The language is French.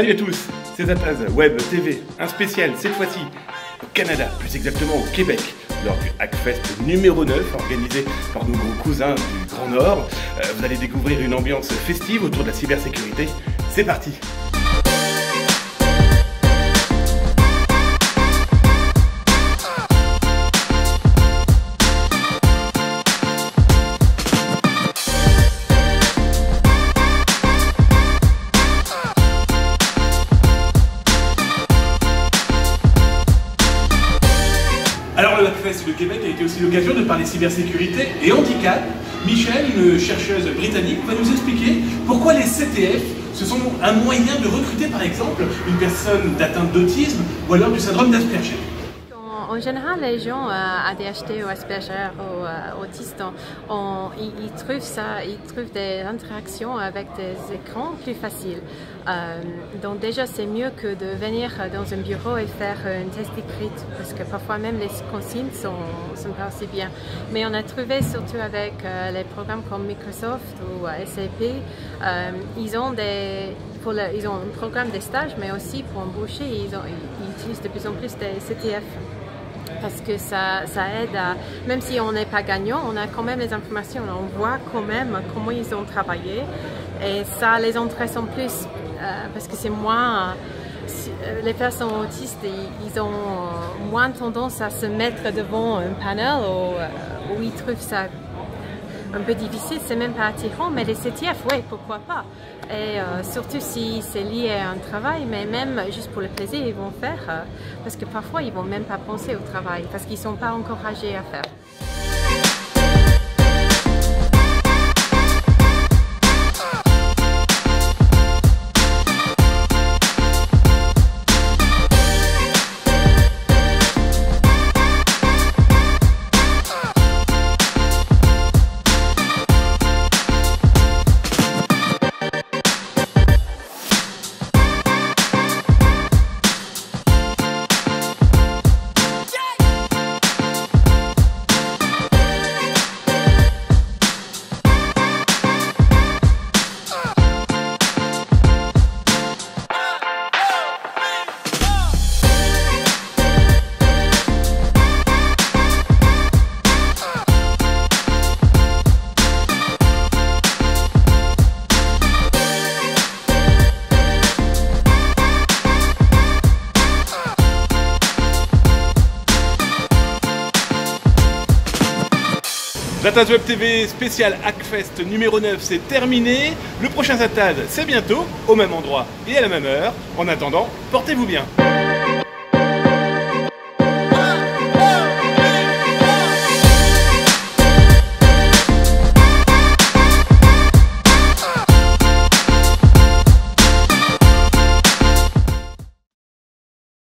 Salut à tous, c'est Zataz, Web TV, un spécial cette fois-ci au Canada, plus exactement au Québec, lors du Hackfest numéro 9 organisé par nos gros cousins du Grand Nord. Vous allez découvrir une ambiance festive autour de la cybersécurité. C'est parti! Alors le Hackfest de Québec a été aussi l'occasion de parler cybersécurité et handicap. Michel, une chercheuse britannique, va nous expliquer pourquoi les CTF, ce sont un moyen de recruter par exemple une personne d'atteinte d'autisme ou alors du syndrome d'Asperger. En général, les gens ADHD ou Asperger ou autistes, ils trouvent des interactions avec des écrans plus faciles. Donc déjà, c'est mieux que de venir dans un bureau et faire un test écrit, parce que parfois même les consignes sont pas aussi bien. Mais on a trouvé surtout avec les programmes comme Microsoft ou SAP, ils ont un programme de stage, mais aussi pour embaucher, ils utilisent de plus en plus des CTF. Parce que ça aide à, même si on n'est pas gagnant, on a quand même les informations, on voit quand même comment ils ont travaillé et ça les intéresse en plus parce que c'est moins, les personnes autistes, ils ont moins tendance à se mettre devant un panel où ils trouvent ça un peu difficile, c'est même pas attirant, mais les CTF, oui, pourquoi pas. Et surtout si c'est lié à un travail, mais même juste pour le plaisir, ils vont faire, parce que parfois ils vont même pas penser au travail, parce qu'ils sont pas encouragés à faire. Zataz Web TV spécial Hackfest numéro 9, c'est terminé. Le prochain Zataz, c'est bientôt, au même endroit et à la même heure. En attendant, portez-vous bien.